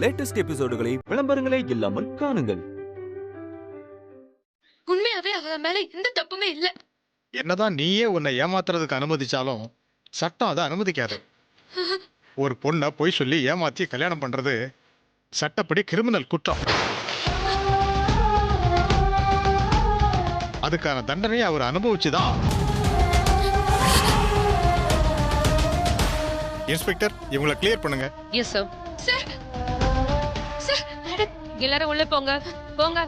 Latest எபிசோடுகளை விளம்பரங்களே இல்லாமல் காணுங்கள். உண்மையாவே அவ மேல எந்த தப்புமே இல்ல. என்னதான் நீயே உன்னை ஏமாத்துறதுக்கு அனுமதிச்சாலும் சட்டம் அதை அனுமதிக்காது. ஒரு பொண்ணை பொய் சொல்லி ஏமாத்தி கல்யாணம் பண்றது சட்டப்படி கிரிமினல் குற்றம். அதுக்கான தண்டனையை அவர் அனுபவிச்சுதான். இன்ஸ்பெக்டர், இவங்களை கிளியர் பண்ணுங்க. Yes sir. சார் சார் எல்லாரும் உள்ள போங்க போங்க.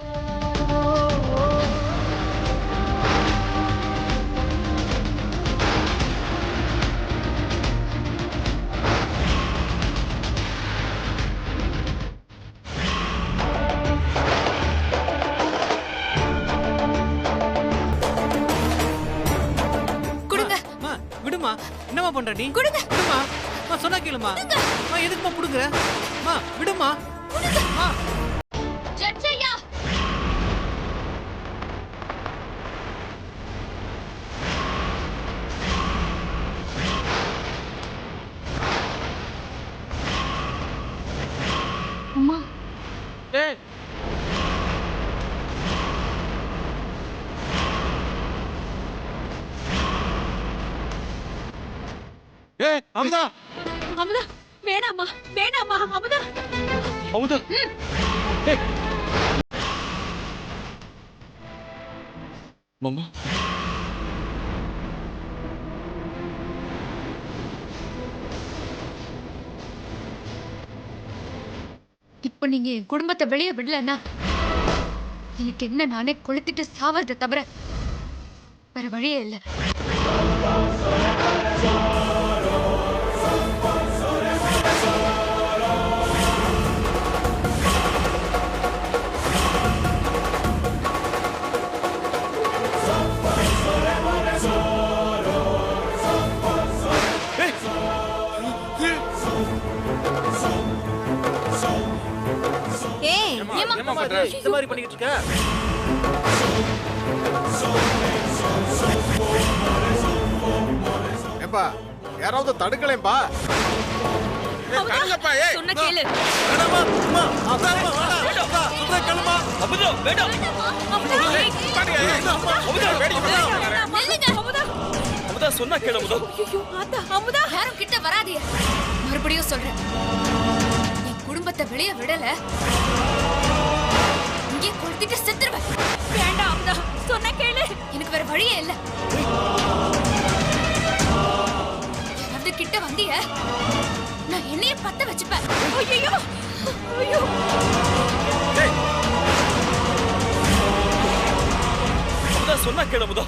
விடுமா, என்னமா பண்ற நீ? கொடுங்க. விடுமா, சொன்னா கேளுமா. எதுக்குமா புடுங்குற? விடுமா. ஜட்ஜையா, அம்மா. ஏய், அமுதா, அமுதா வேணாமா வேணாமா. அமுதா அமுதா, மாமா. இப்ப நீங்க என் குடும்பத்தை வெளியே விடலன்னா எனக்கு என்ன நானே கொளுத்திட்டு சாவதை தவிர வேற வழியே இல்லை. இந்த மாதிரி பண்ணிட்டு இருக்க. ஏப்பா, யாராவது தடுக்கலேப்பா. சொன்ன கேளு. சொன்னா கேளு அமுதா, யாரும் கிட்ட வராதீங்க. மறுபடியும் சொல்றேன், என் குடும்பத்தை வெளியே விடல இங்கே கொளுத்திட்டு செத்துருவேன். வேண்டாம் அமுதா, சொன்ன கேளு. எனக்கு வேற வழியே இல்ல. யாராவது கிட்ட வந்தீங்க நான் என்னைய பத்த வச்சுப்பேன். ஐயோ ஐயோ, அமுதா, சொன்னா கேளு அமுதா.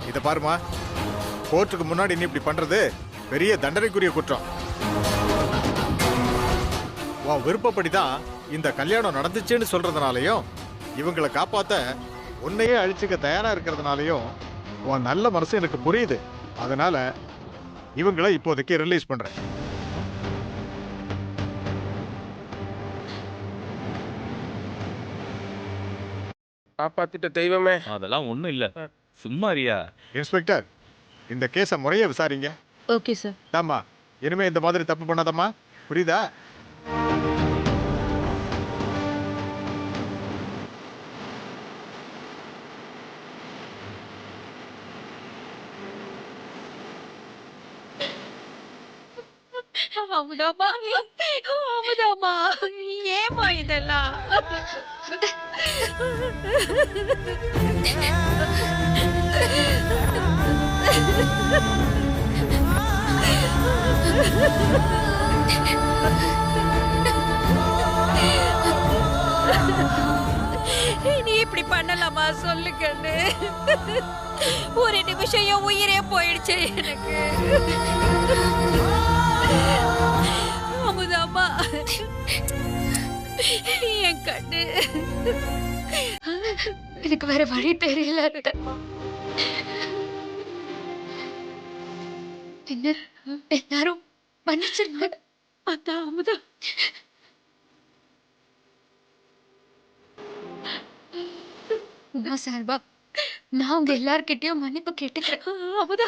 இத பாருமா, கோர்ட்டுக்கு முன்னாடி நீ இப்படி பண்றது பெரிய தண்டனைக்குரிய குற்றம். உன் விருப்பப்படிதான் இந்த கல்யாணம் நடந்துச்சுன்னு சொல்றதுனாலையும் இவங்களை காப்பாத்த உன்னையே அழிச்சுக்க தயாரா இருக்கிறதுனாலையும் உன் நல்ல மனசு எனக்கு புரியுது. அதனால இவங்களை இப்போதைக்கு ரிலீஸ் பண்றேன். காப்பாத்திட்ட தெய்வமே. அதெல்லாம் ஒண்ணும் இல்ல, சும்மா ரியா. இன்ஸ்பெக்டர், இந்த கேஸை முறைய விசாரிங்க. Okay sir. ஆமா, இனிமே இந்த மாதிரி தப்பு பண்ணாதம்மா, புரியுதா? அமுதாமா, அமுதாமா, ஏமா இதெல்லாம்? நீ இப்படி பண்ணலாமா? சொல்லு கண்ணு. ஒரு நிமிஷம் என் உயிரே போயிடுச்சு எனக்கு. அமுதாமா, என் கண்ணு. எனக்கு வேற வழி தெரியல. எல்லாரும் மன்னிச்சிருங்க. அதான் அமுதா, உமா சார்பா நான் உங்க எல்லார்கிட்டயும் மன்னிப்பு கேட்டுக்கிறேன். அமுதா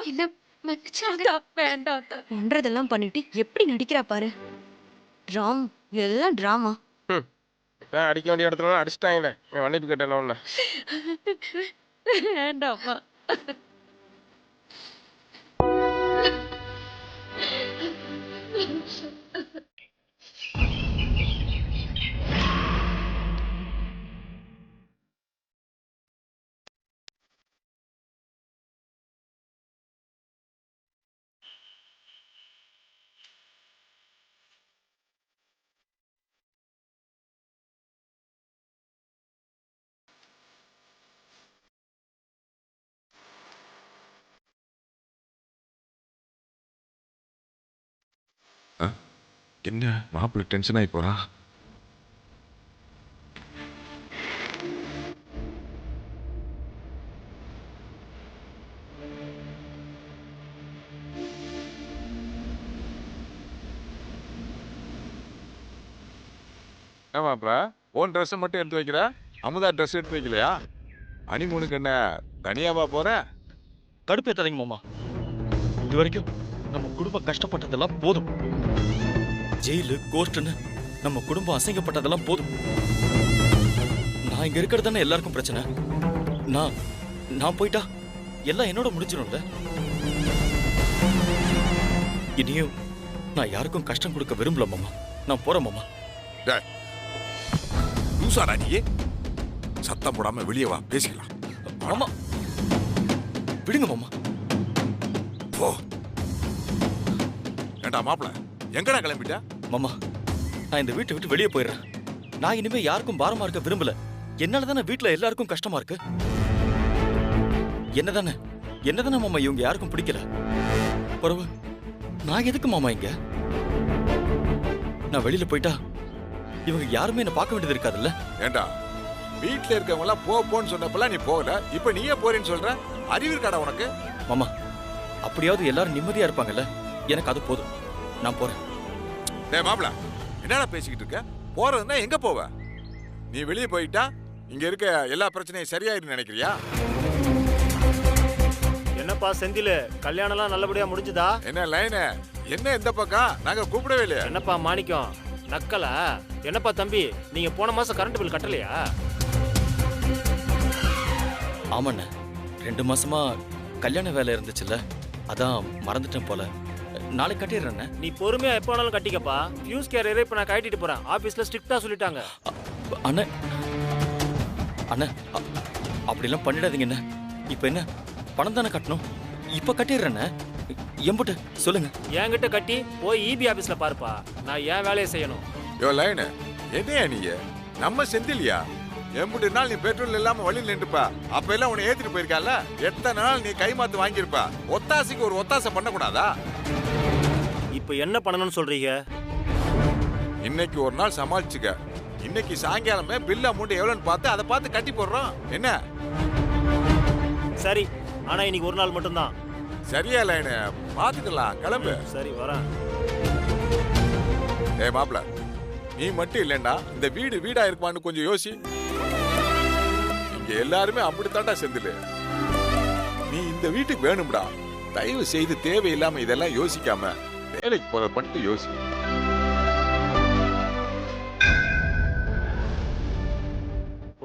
என்ன மன்னிச்சாங்க. வேண்டாம் பண்றதெல்லாம் பண்ணிட்டு எப்படி நடிக்கிறா பாரு. டிராம் எல்லாம் டிராமா. அடிக்க வேண்டிய இடத்துல அடிச்சிட்டாங்களே. மன்னிப்பு கேட்டேன் ஒன்று. வேண்டாம்மா. என்ன மாப்பிள்ளை டென்ஷன் ஆகி போறான். மாப்பிள்ள ஓன் ட்ரெஸ்ஸை மட்டும் எடுத்து வைக்கிற, அமுதா ட்ரெஸ் எடுத்து வைக்கலையா? ஹனிமூனுக்கு என்ன தனியாவா போற? கடுப்பேத்தாதீங்க மாமா. இது வரைக்கும் நம்ம குடும்பம் கஷ்டப்பட்டதெல்லாம் போதும். ஜெயிலு கோர்ட்டுன்னு நம்ம குடும்பம் அசிங்கப்பட்டதெல்லாம் போதும். நான் இங்க இருக்கிறது தானே எல்லாருக்கும் பிரச்சனை. நான் போயிட்டா எல்லாம் என்னோட முடிஞ்சிடும்ல. இனியும் நான் யாருக்கும் கஷ்டம் கொடுக்க விரும்பல மாமா. நான் போறேன் மாமா. லூசாடா நீ? சத்தம் போடாம வெளியே வா, பேசிக்கலாம். மாமா விடுங்க மாமா. போ. ஏண்டா மாப்பிள்ள, எங்கடா கிளம்பிட்ட? மாமா நான் இந்த வீட்டை விட்டு வெளியே போயிடுறேன். நான் இனிமே யாருக்கும் பாரமா இருக்க விரும்பல. என்னால தானே வீட்டுல எல்லாருக்கும் கஷ்டமா இருக்கு. என்னதானே மாமா இவங்க யாருக்கும் பிடிக்கல. பரவ நான் எதுக்கு மாமா இங்க? நான் வெளியில போயிட்டா இவங்க யாருமே என்ன பார்க்க வேண்டியது இருக்காதுல்ல. ஏண்டா வீட்டுல இருக்கவங்க எல்லாம் போன்னு சொன்னப்பெல்லாம் நீ போகல, இப்ப நீயே போறேன்னு சொல்ற? அறிவு இருக்காடா உனக்கு? மாமா அப்படியாவது எல்லாரும் நிம்மதியா இருப்பாங்கல்ல, எனக்கு அது போதும். நான் போறேன். டேய் மாப்பிள்ள, என்னடா பேசிக்கிட்டு இருக்க? போறதுன்னா எங்க போவ? நீ வெளியே போயிட்டா இங்க இருக்க எல்லா பிரச்சனையும் சரியாயிடும் நினைக்கிறியா? என்னப்பா செந்தில், கல்யாணம்லாம் நல்லபடியா முடிஞ்சுதா? என்ன லைனு? என்ன இந்த பக்கம்? நாங்க கூப்பிடவே இல்லையா? என்னப்பா மாணிக்கம் நக்கலா? என்னப்பா தம்பி, நீங்க போன மாசம் கரண்ட் பில் கட்டலையா? ஆமாண்ண, 2 மாசமா கல்யாண வேலை இருந்துச்சுல்ல, அதான் மறந்துட்டேன் போல. நாளைக்கு கட்டிடுறேண்ணே. நீ பொறுமையா எப்போ வேணாலும் கட்டிக்கப்பா. ஃபியூஸ் கேரியரை இப்ப நான் கட்டிட்டு போறேன். ஆபீஸ்ல ஸ்ட்ரிக்ட்டா சொல்லிட்டாங்க. அண்ணே அப்படிலாம் பண்ணிடாதீங்க என்ன. இப்ப என்ன பணம் தானே கட்டணும், இப்ப கட்டிடுறேண்ணே. எம்புட்டு சொல்லுங்க. என்கிட்ட கட்டி போய் இபி ஆபீஸ்ல பாருப்பா. நான் என் வேலையை செய்யணும். யோ லைனு, என்னையா நீங்க? நம்ம செந்திலியா? எம்புட்டு நாள் நீ பெட்ரோல் இல்லாம வழியில் நின்றுப்பா. அப்ப எல்லாம் உன்னை ஏத்திட்டு போயிருக்கால. எத்தனை நாள் நீ கைமாத்து வாங்கியிருப்பா. ஒத்தாசைக்கு ஒரு ஒத்தாசை பண்ணக்கூடாதா? இப்ப என்ன பண்ணணும்னு சொல்றீங்க? இன்னைக்கு ஒரு நாள் சமாளிச்சுக்க. இன்னைக்கு சாயங்காலமே பில் அமௌண்ட் எவ்வளவுன்னு பார்த்து அதை பார்த்து கட்டி போடுறோம். என்ன? சரி, ஆனா இன்னைக்கு ஒரு நாள் மட்டும்தான். சரியா லைனு? பாத்துக்கலாம், கிளம்பு. சரி வரேன். ஏ மாப்பிள்ள, நீ மட்டும் இல்லைண்டா இந்த வீடு வீடா இருக்குமான்னு கொஞ்சம் யோசி. இங்க எல்லாருமே அப்படித்தாண்டா செந்தில். நீ இந்த வீட்டுக்கு வேணும்டா. தயவு செய்து தேவையில்லாம இதெல்லாம் யோசிக்காம வேலைக்கு போற மட்டும் யோசி.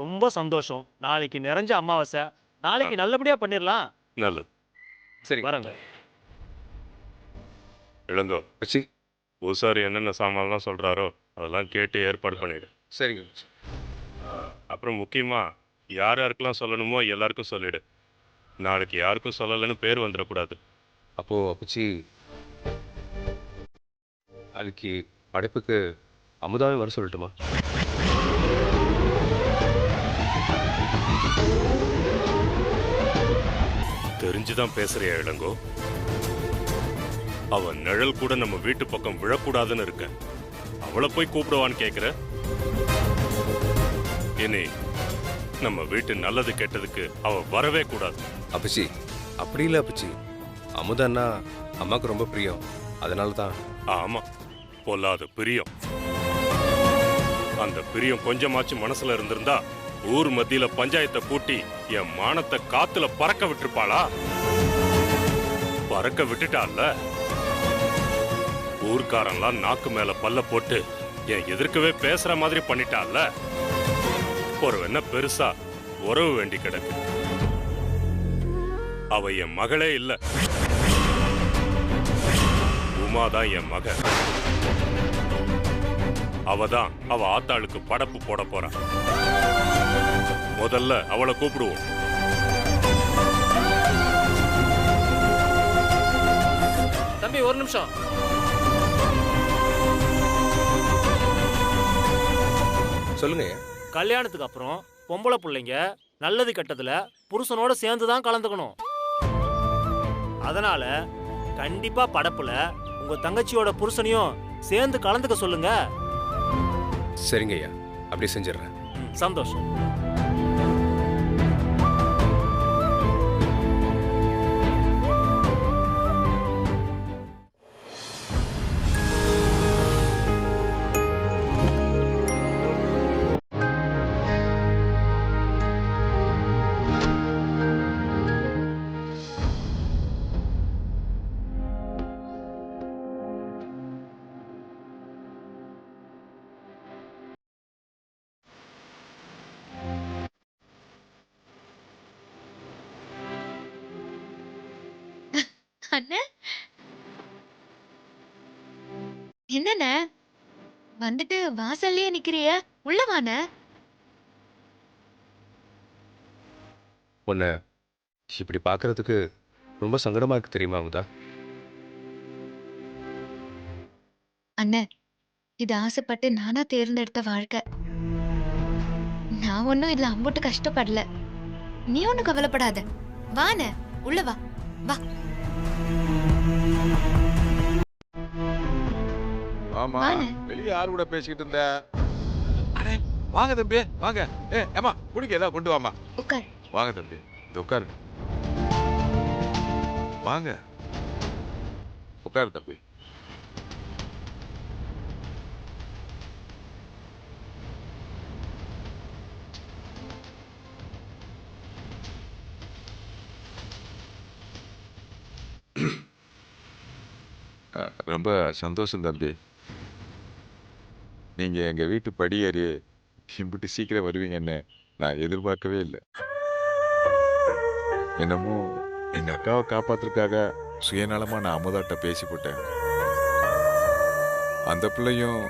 ரொம்ப சந்தோஷம். நாளைக்கு நிறைஞ்ச அமாவாசை. நாளைக்கு நல்லபடியா பண்ணிடலாம். நல்லது. சரி வரங்க. இளங்கோ வச்சு பூசாரி என்னென்ன சாமான்லாம் சொல்கிறாரோ அதெல்லாம் கேட்டு ஏற்பாடு பண்ணிடு. சரிங்க. அப்புறம் முக்கியமாக யார் யாருக்கெல்லாம் சொல்லணுமோ எல்லாருக்கும் சொல்லிடு. நாளைக்கு யாருக்கும் சொல்லலைன்னு பேர் வந்துடக்கூடாது. அப்போ அப்பச்சி அதுக்கு படைப்புக்கு அமுதாவே வர சொல்லட்டுமா? தெரிஞ்சுதான் பேசுறியா இளங்கோ? அவன் நிழல் கூட நம்ம வீட்டு பக்கம் விழக்கூடாதுன்னு இருக்க. அவளை போய் கூப்பிடுவான்னு கேட்குற? இனி நம்ம வீட்டு நல்லது கெட்டதுக்கு அவ வரவே கூடாது. அப்பச்சி அப்படி இல்லை அப்பச்சி. அமுதான்னா அம்மாவுக்கு ரொம்ப பிரியம், அதனால தான். ஆமா, பொல்லாத பிரியம். அந்த பிரியம் கொஞ்சமாச்சும் மனசுல இருந்திருந்தா ஊர் மத்தியில பஞ்சாயத்தை கூட்டி என் மானத்தை காத்துல பறக்க விட்டுருப்பாளா? பறக்க விட்டுட்டால. ஊர்க்காரன்லாம் நாக்கு மேல பல்ல போட்டு என் எதிர்க்கவே பேசுற மாதிரி பண்ணிட்டால. ஒரு என்ன பெருசா உறவு வேண்டி கிடக்கு. அவ என் மகளே இல்ல, உமாதான் என் மக. அவதான் அவ ஆத்தாளுக்கு படப்பு போட போறா. முதல்ல அவளை கூப்பிடுவோம். தம்பி ஒரு நிமிஷம். சொல்லுங்க. கல்யாணத்துக்கு அப்புறம் பொம்பளை பிள்ளைங்க நல்லது கெட்டதுல புருஷனோட சேர்ந்து தான் கலந்துக்கணும். அதனால கண்டிப்பா படப்புல உங்க தங்கச்சியோட புருஷனையும் சேர்ந்து கலந்துக்க சொல்லுங்க. சரிங்க ஐயா, அப்படி செஞ்சிடறேன். சந்தோஷம். அண்ணே, என்னண்ணே வந்துட்டு வாசல்லயே நிக்கிறிய? உள்ள வாண்ணே. உன்னை இப்படி பார்க்கறதுக்கு ரொம்ப சங்கடமா இருக்கு தெரியுமா அமுதா? அண்ணே, இது ஆசைப்பட்டு நானா தேர்ந்தெடுத்த வாழ்க்கை. நான் ஒன்னும் இதுல அம்புட்டு கஷ்டப்படல. நீ ஒன்னும் கவலைப்படாத. வாண்ணே, உள்ள வா. வா. ஆமா, வாண்ணே. வெளியே யாரு கூட பேசிக்கிட்டு இருந்த? அடே வாங்க தம்பி, வாங்க. ஏமா குடிக்க ஏதாவது கொண்டு வாமா. உட்கார். வாங்க தம்பி, இந்த உட்காரு. வாங்க உட்காரு தம்பி. ரொம்ப சந்தோஷம் தம்பி. நீங்க எங்க வீட்டு படியேறி இம்பிட்டு சீக்கிரம் வருவீங்கன்னு நான் எதிர்பார்க்கவே இல்லை. என்னமோ எங்க அக்காவை காப்பாத்துறதுக்காக சுயநலமா நான் அமுதாட்ட பேசி போட்டேன். அந்த பிள்ளையும்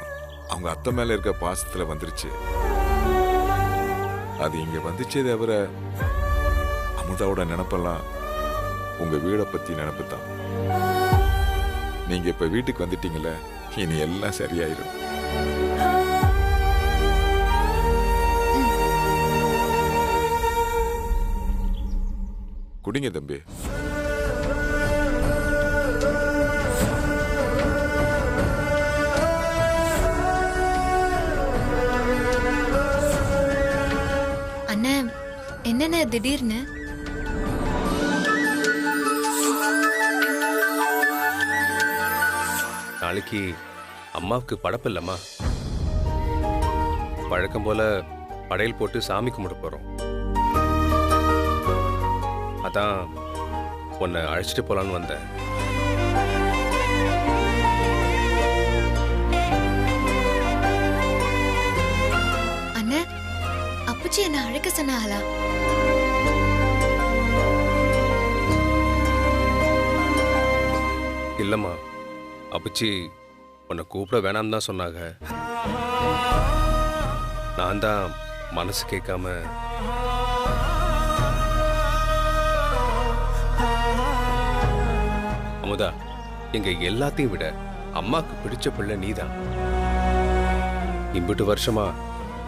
அவங்க அத்தை மேல இருக்க பாசத்துல வந்துருச்சு. அது இங்க வந்துச்சே தவிர அமுதாவோட நினப்பெல்லாம் உங்க வீடை பத்தி நினப்பு தான். நீங்க இப்ப வீட்டுக்கு வந்துட்டீங்கல்ல, இனி எல்லாம் சரியாயிரும். குடிங்க தம்பி. அண்ணா, என்னண்ணே திடீர்னு? நாளைக்கு அம்மாவுக்கு படப்பு இல்லம்மா. வழக்கம் போல படையல் போட்டு சாமி கும்பிட போறோம். அதான் உன்னை அழைச்சிட்டு போலான்னு வந்தேன். அண்ணா, அப்புச்சி என்ன அழைக்க சொன்னாங்களா? இல்லம்மா, அப்புச்சி உன்னை கூப்பிட வேணாம்னு தான் சொன்னாங்க. நான் தான் மனசு கேட்காம அமுதா, எங்க எல்லாத்தையும் விட அம்மாவுக்கு பிடிச்ச பிள்ளை நீதான். இம்பிட்டு வருஷமா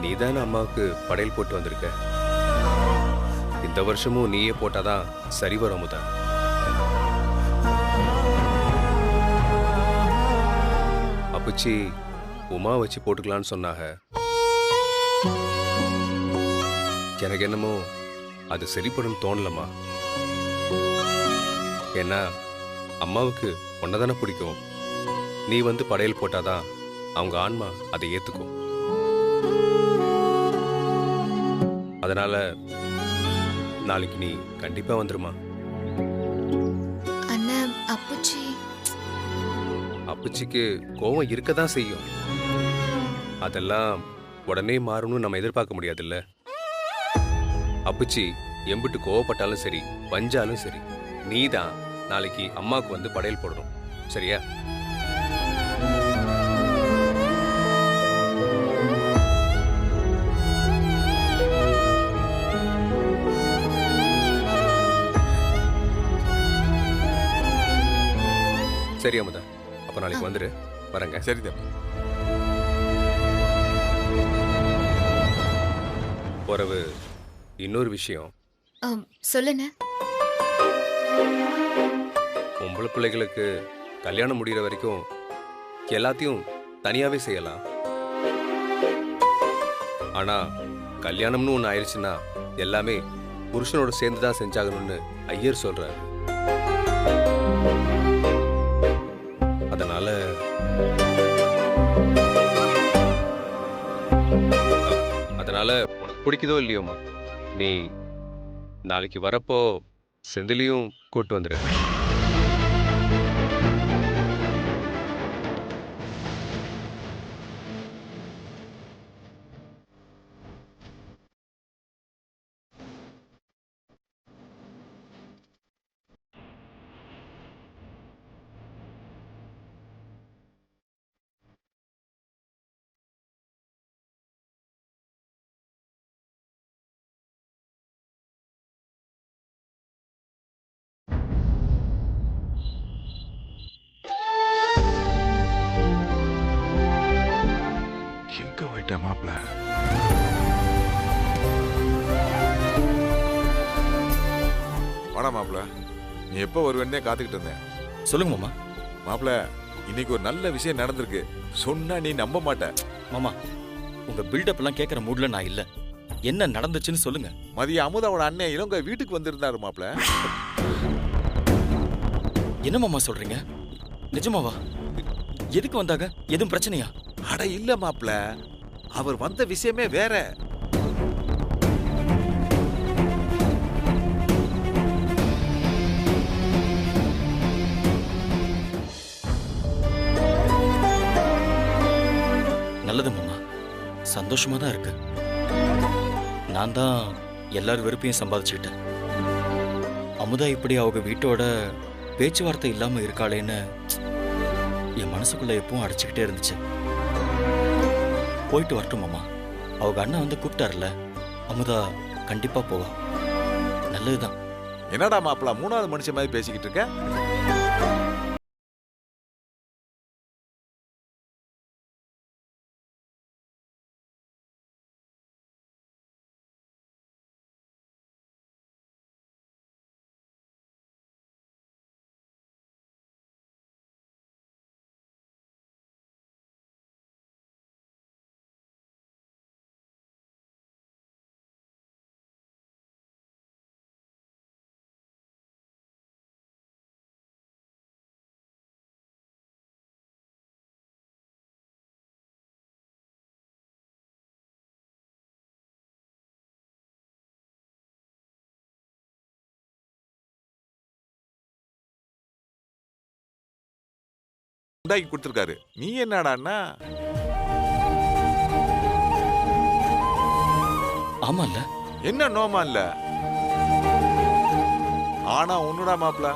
நீதானே அம்மாவுக்கு படையல் போட்டு வந்திருக்க. இந்த வருஷமும் நீயே போட்டாதான் சரி வரும் அமுதா. அப்புச்சி உமா வச்சு போட்டுக்கலான்னு சொன்னாங்க. எனக்கு என்னமோ அது சரிப்படும் தோணலம்மா. ஏன்னா அம்மாவுக்கு ஒன்னதானே பிடிக்கும். நீ வந்து படையல் போட்டாதான் அவங்க ஆன்மா அதை ஏத்துக்கும். அதனால நாளைக்கு நீ கண்டிப்பா வந்துருமா. அண்ணன் அப்புச்சி அப்புச்சிக்கு கோவம் இருக்கதான் செய்யும். அதெல்லாம் உடனே மாறணும்னு நம்ம எதிர்பார்க்க முடியாதுல்ல. அப்புச்சி எம்பிட்டு கோவப்பட்டாலும் சரி, பஞ்சாலும் சரி, நீ தான் நாளைக்கு அம்மாவுக்கு வந்து படையல் போடணும். சரியா? சரி அமுதா, அப்ப நாளைக்கு வந்துரு. வரேங்க. சரி தம்பி. பிறகு இன்னொரு விஷயம். சொல்லுண்ண. பொம்பளை பிள்ளைகளுக்கு கல்யாணம் முடிகிற வரைக்கும் எல்லாத்தையும் தனியாவே செய்யலாம். ஆனா கல்யாணம்னு ஒன்று ஆயிடுச்சுன்னா எல்லாமே புருஷனோட சேர்ந்து தான் செஞ்சாகணும்னு ஐயர் சொல்றாரு. அதனால உனக்கு பிடிக்குதோ இல்லையோமா, நீ நாளைக்கு வரப்போ செந்திலையும் கூட்டு வந்துரு. எங்க போயிட்ட மாப்பிள்ள? வாடா மாப்பிள்ள, நீ எப்போ வருவேன்னே காத்துக்கிட்டு இருந்தேன். சொல்லுங்க மாமா. மாப்பிள்ள, இன்னைக்கு ஒரு நல்ல விஷயம் நடந்திருக்கு. சொன்னா நீ நம்ப மாட்ட. மாமா, உங்க பில்டப் எல்லாம் கேட்கற மூட்ல நான் இல்ல. என்ன நடந்துச்சுன்னு சொல்லுங்க. மதியம் அமுதாவோட அண்ணன் இளங்க வீட்டுக்கு வந்திருந்தாரு மாப்பிள்ள. என்ன மாமா சொல்றீங்க? நிஜமாவா? எதுக்கு வந்தாங்க? எதுவும் பிரச்சனையா? அட இல்ல மாப்பிள்ள, அவர் வந்த விஷயமே வேற. நல்லது மாமா, சந்தோஷமா தான் இருக்கு. நான் தான் எல்லார் வெறுப்பையும் சம்பாதிச்சுக்கிட்டேன். அமுதா இப்படி அவங்க வீட்டோட பேச்சுவார்த்தை இல்லாம இருக்காளேன்னு என் மனசுக்குள்ள எப்பவும் அடைச்சுக்கிட்டே இருந்துச்சு. போயிட்டு வரட்டும் மாமா. அவங்க அண்ணன் வந்து கூப்பிட்டாருல, அமுதா கண்டிப்பா போவா. நல்லதுதான். என்னடா மாப்பிள்ள மூணாவது மனுஷன் மாதிரி பேசிக்கிட்டு இருக்க? உண்டாக்கி கொடுத்துருக்காரு. நீ என்னடான்னா? ஆமால்ல. என்ன நோமா இல்ல? ஆனா ஒண்ணுடா மாப்பிள்ள,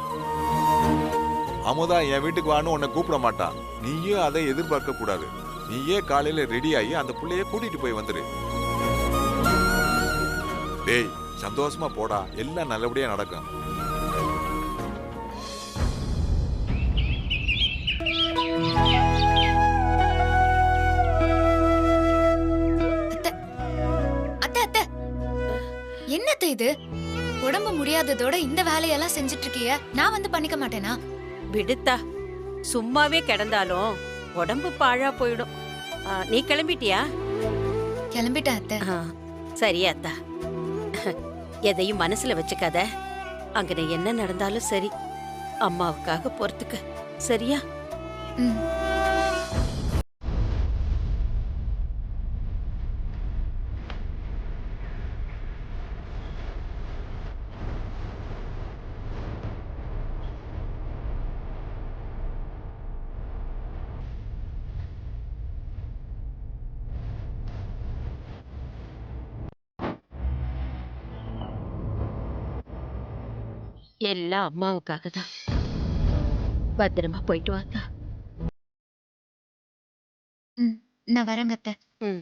அமுதா என் வீட்டுக்கு வான்னு உன்னை கூப்பிட மாட்டான். நீயும் அதை எதிர்பார்க்க கூடாது. நீயே காலையில ரெடி ஆகி அந்த பிள்ளைய கூட்டிட்டு போய் வந்துரு. டேய், சந்தோஷமா போடா, எல்லாம் நல்லபடியா நடக்கும். என்னத்த இது? உடம்பு முடியாததோட இந்த வேலையெல்லாம் செஞ்சுட்டு இருக்கிய, நான் வந்து பண்ணிக்க மாட்டேனா? விடுத்தா, சும்மாவே கிடந்தாலும் உடம்பு பாழா போயிடும். நீ கிளம்பிட்டியா? கிளம்பிட்டேன் அத்தை. சரி அத்தா, எதையும் மனசுல வச்சுக்காத. அங்க என்ன நடந்தாலும் சரி, அம்மாவுக்காக பொறுத்துக்க. சரியா? எல்லாம் அம்மாவுக்காக தான். பத்திரமா போயிட்டு வாங்க. நான் வரேங்க அத்தை. ம்